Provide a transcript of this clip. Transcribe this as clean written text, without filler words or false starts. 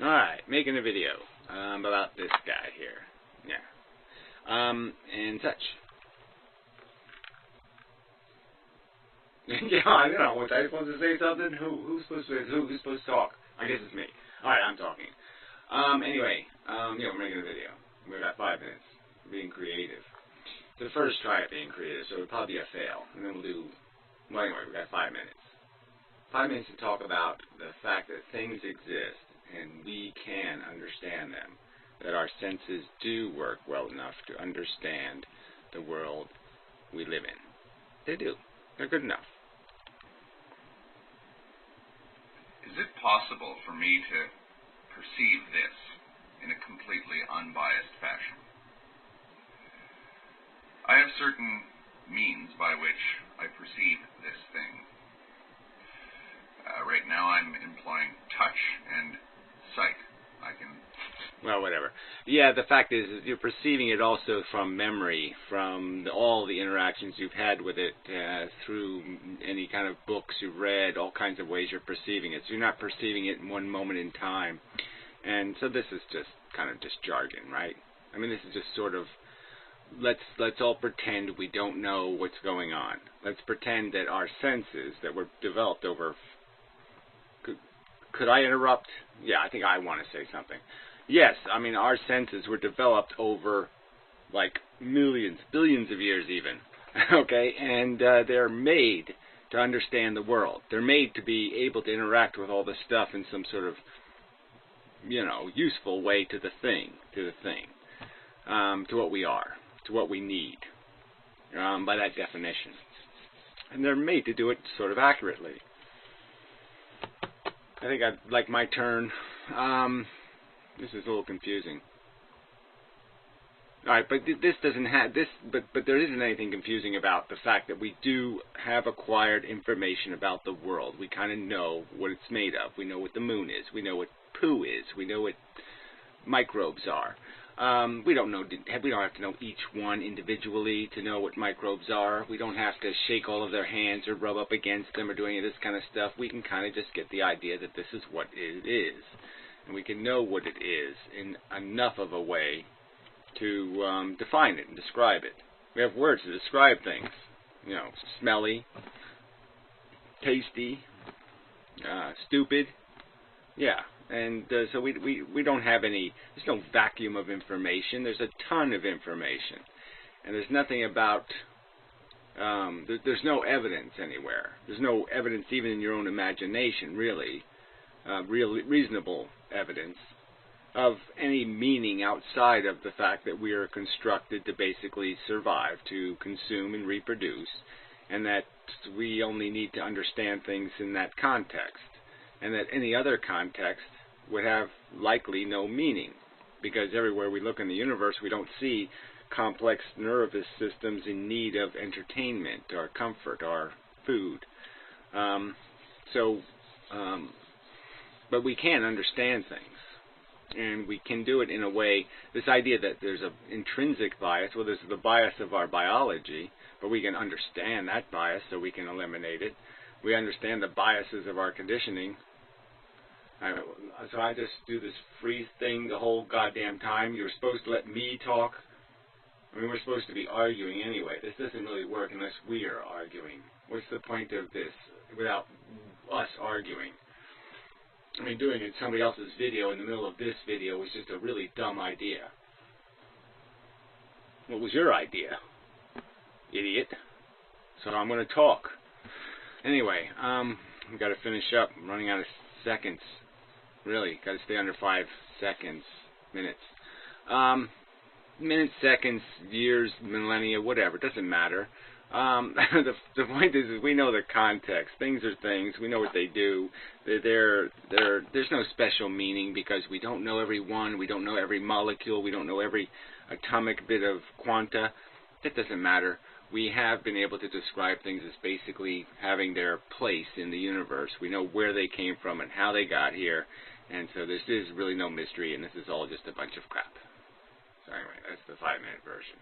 Alright, making a video about this guy here. Yeah. And such. Yeah, I don't know. Was I supposed to say something? Who's supposed to talk? I guess it's me. Alright, I'm talking. Anyway, we're making a video. We've got 5 minutes. Being creative. So the first try at being creative, so it'll probably be a fail. And then we'll do, well anyway, we've got 5 minutes. 5 minutes to talk about the fact that things exist and we can understand them. That our senses do work well enough to understand the world we live in. They do. They're good enough. Is it possible for me to perceive this in a completely unbiased fashion? I have certain means by which I perceive this thing. Right now I'm employing touch and sight. Well, whatever. Yeah, the fact is you're perceiving it also from memory, from all the interactions you've had with it, through any kind of books you've read, all kinds of ways you're perceiving it. So you're not perceiving it in one moment in time. And so this is just kind of just jargon, right? I mean, this is just sort of, let's all pretend we don't know what's going on. Let's pretend that our senses that were developed over... Could I interrupt? Yeah, I think I want to say something. Yes, I mean, our senses were developed over, like, millions, billions of years even, okay? And they're made to understand the world. They're made to be able to interact with all this stuff in some sort of, useful way to the thing, to what we are, to what we need, by that definition. And they're made to do it sort of accurately. I think I'd like my turn. This is a little confusing. All right, but this doesn't have this. But there isn't anything confusing about the fact that we do have acquired information about the world. We kind of know what it's made of. We know what the moon is. We know what poo is. We know what microbes are. We don't have to know each one individually to know what microbes are. We don't have to shake all of their hands or rub up against them or do any of this kind of stuff. We can kind of just get the idea that this is what it is. And we can know what it is in enough of a way to define it and describe it. We have words to describe things. Smelly, tasty, stupid. Yeah. And so we don't have any, there's no vacuum of information. There's a ton of information. And there's nothing about, there's no evidence anywhere. There's no evidence even in your own imagination, really, reasonable evidence of any meaning outside of the fact that we are constructed to basically survive, to consume and reproduce, and that we only need to understand things in that context. And that any other context would have likely no meaning, because everywhere we look in the universe we don't see complex nervous systems in need of entertainment or comfort or food. But we can understand things, and we can do it in a way, this idea that there's an intrinsic bias, well, there's the bias of our biology, but we can understand that bias so we can eliminate it. We understand the biases of our conditioning. So I just do this free thing the whole goddamn time. You're supposed to let me talk. I mean, we're supposed to be arguing anyway. This doesn't really work unless we are arguing. What's the point of this without us arguing? I mean, doing it somebody else's video in the middle of this video was just a really dumb idea. What was your idea, idiot? So I'm going to talk. Anyway, we've got to finish up. I'm running out of seconds. Really, got to stay under 5 seconds, minutes. Minutes, seconds, years, millennia, whatever, doesn't matter. The point is we know the context. Things are things. We know what they do. There's no special meaning because we don't know every one. We don't know every molecule. We don't know every atomic bit of quanta. That doesn't matter. We have been able to describe things as basically having their place in the universe. We know where they came from and how they got here. And so this is really no mystery, and this is all just a bunch of crap. So anyway, that's the 5-minute version.